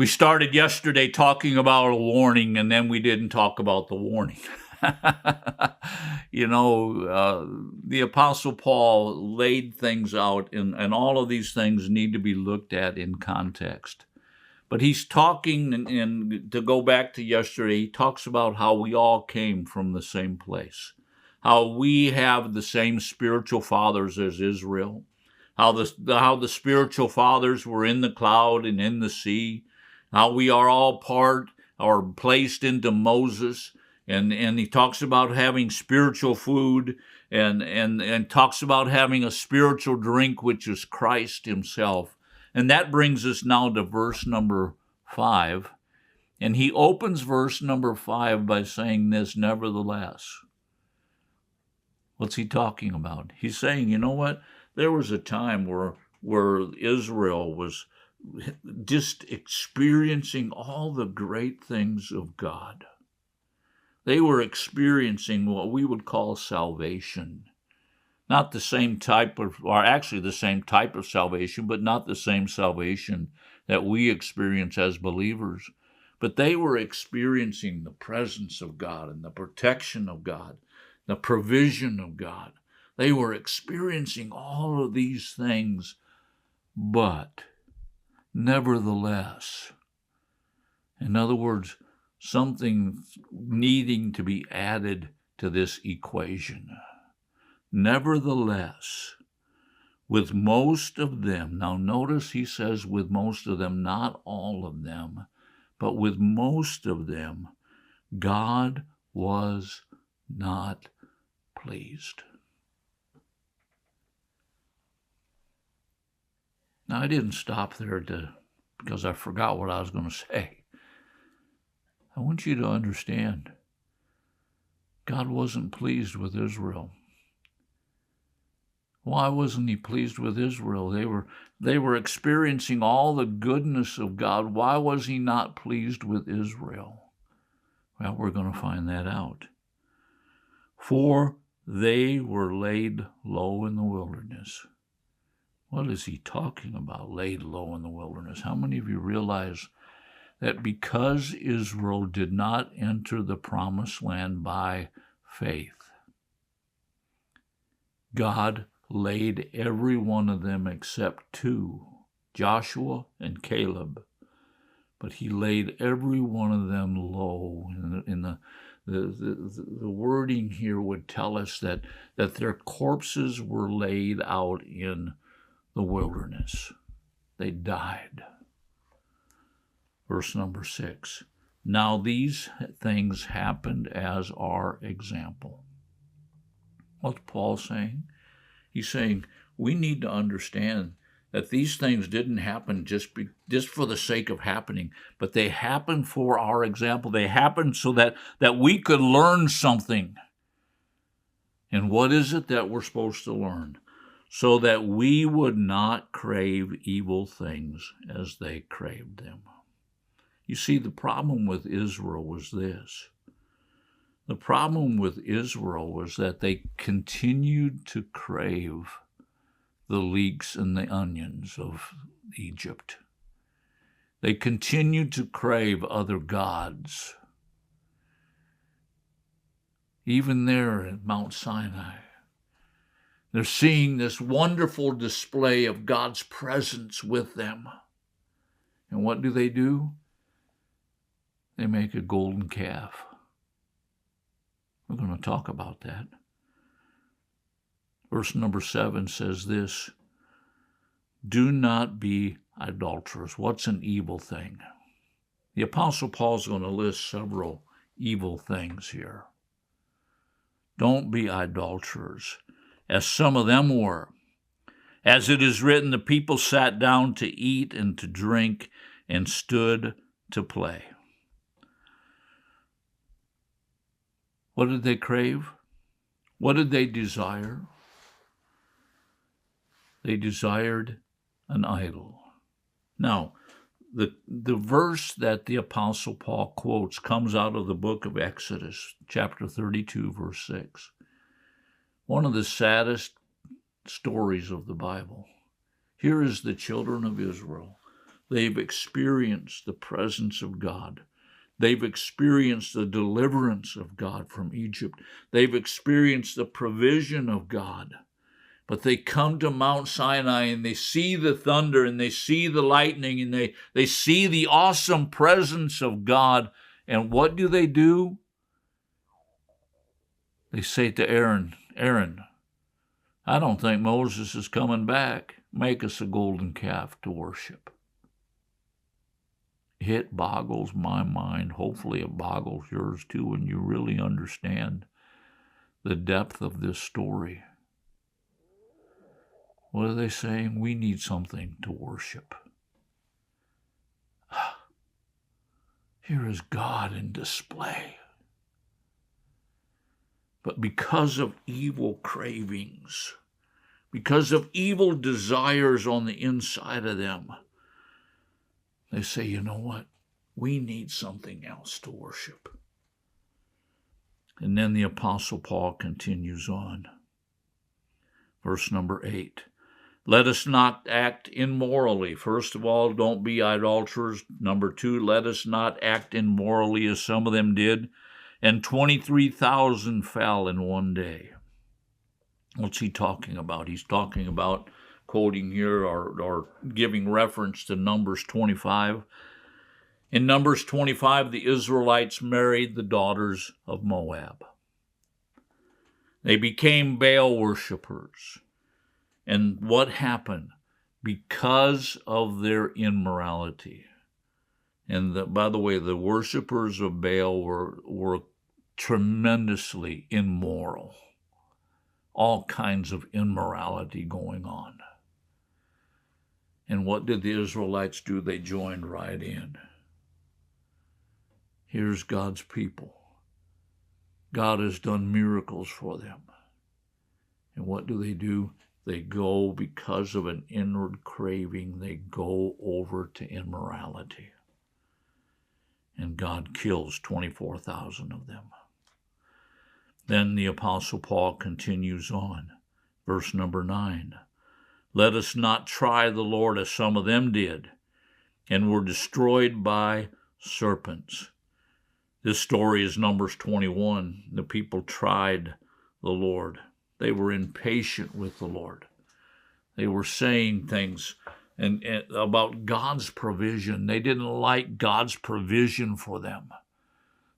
We started yesterday talking about a warning, and then we didn't talk about the warning. The Apostle Paul laid things out, and all of these things need to be looked at in context. But he's talking, and to go back to yesterday, he talks about how we all came from the same place, how we have the same spiritual fathers as Israel, how the spiritual fathers were in the cloud and in the sea, how we are all part or placed into Moses, and he talks about having spiritual food and talks about having a spiritual drink, which is Christ himself. And that brings us now to verse number 5. And he opens verse number 5 by saying this, nevertheless. What's he talking about? He's saying, you know what? There was a time where Israel was just experiencing all the great things of God. They were experiencing what we would call salvation. Not the same type of, or actually the same type of salvation, but not the same salvation that we experience as believers. But they were experiencing the presence of God and the protection of God, the provision of God. They were experiencing all of these things, but nevertheless, in other words, something needing to be added to this equation. Nevertheless, with most of them, now notice he says with most of them, not all of them, but with most of them, God was not pleased. Now, I didn't stop there because I forgot what I was going to say. I want you to understand, God wasn't pleased with Israel. Why wasn't he pleased with Israel? They were experiencing all the goodness of God. Why was he not pleased with Israel? Well, we're going to find that out. For they were laid low in the wilderness. What is he talking about, laid low in the wilderness? How many of you realize that because Israel did not enter the promised land by faith, God laid every one of them except two, Joshua and Caleb, but he laid every one of them low. The wording here would tell us that their corpses were laid out in the wilderness. They died. Verse number 6. Now these things happened as our example. What's Paul saying? He's saying we need to understand that these things didn't happen just for the sake of happening, but they happened for our example. They happened so that we could learn something. And what is it that we're supposed to learn? So that we would not crave evil things as they craved them. You see, the problem with Israel was this. The problem with Israel was that they continued to crave the leeks and the onions of Egypt. They continued to crave other gods. Even there at Mount Sinai, they're seeing this wonderful display of God's presence with them. And what do? They make a golden calf. We're going to talk about that. Verse number 7 says this, do not be idolaters. What's an evil thing? The Apostle Paul's going to list several evil things here. Don't be idolaters, as some of them were. As it is written, the people sat down to eat and to drink and stood to play. What did they crave? What did they desire? They desired an idol. Now, the verse that the Apostle Paul quotes comes out of the book of Exodus, chapter 32, verse 6. One of the saddest stories of the Bible. Here is the children of Israel. They've experienced the presence of God. They've experienced the deliverance of God from Egypt. They've experienced the provision of God. But they come to Mount Sinai and they see the thunder and they see the lightning and they see the awesome presence of God. And what do? They say to Aaron, I don't think Moses is coming back. Make us a golden calf to worship. It boggles my mind. Hopefully it boggles yours too when you really understand the depth of this story. What are they saying? We need something to worship. Here is God in display. But because of evil cravings, because of evil desires on the inside of them, they say, you know what? We need something else to worship. And then the Apostle Paul continues on. Verse number 8. Let us not act immorally. First of all, don't be idolaters. Number 2, let us not act immorally as some of them did. And 23,000 fell in one day. What's he talking about? He's talking about, quoting here or giving reference to Numbers 25. In Numbers 25, the Israelites married the daughters of Moab. They became Baal worshipers. And what happened? Because of their immorality. And by the way, the worshipers of Baal were tremendously immoral. All kinds of immorality going on. And what did the Israelites do? They joined right in. Here's God's people. God has done miracles for them. And what do? They go, because of an inward craving, they go over to immorality. And God kills 24,000 of them. Then the Apostle Paul continues on. Verse number 9. Let us not try the Lord as some of them did, and were destroyed by serpents. This story is Numbers 21. The people tried the Lord. They were impatient with the Lord. They were saying things and about God's provision. They didn't like God's provision for them.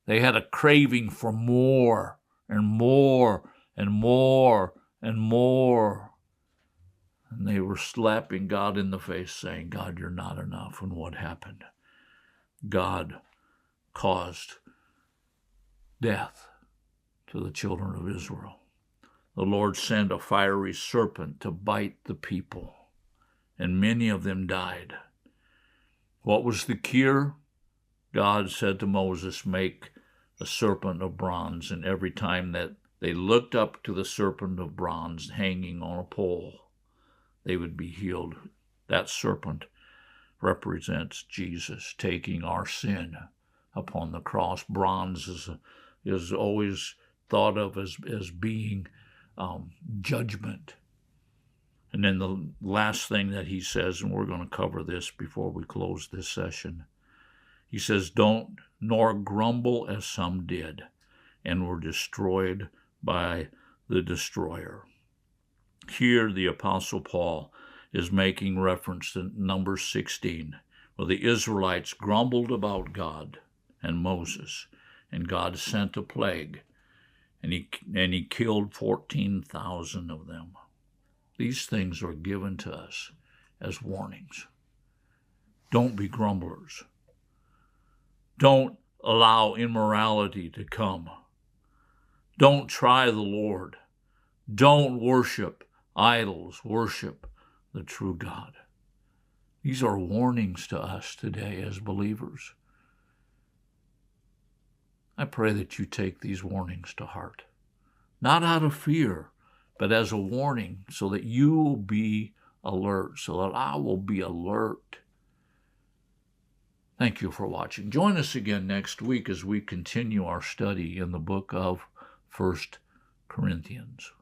They had a craving for more and more and more and more. And they were slapping God in the face, saying, God, you're not enough. And what happened? God caused death to the children of Israel. The Lord sent a fiery serpent to bite the people, and many of them died. What was the cure? God said to Moses, make a serpent of bronze, and every time that they looked up to the serpent of bronze hanging on a pole, they would be healed. That serpent represents Jesus taking our sin upon the cross. Bronze is always thought of as being judgment. And then the last thing that he says, and we're going to cover this before we close this session, he says, don't nor grumble as some did, and were destroyed by the destroyer. Here the Apostle Paul is making reference to Numbers 16, where the Israelites grumbled about God and Moses, and God sent a plague, and he killed 14,000 of them. These things are given to us as warnings. Don't be grumblers. Don't allow immorality to come. Don't try the Lord. Don't worship idols. Worship the true God. These are warnings to us today as believers. I pray that you take these warnings to heart, not out of fear, but as a warning so that you will be alert, so that I will be alert. Thank you for watching. Join us again next week as we continue our study in the book of 1 Corinthians.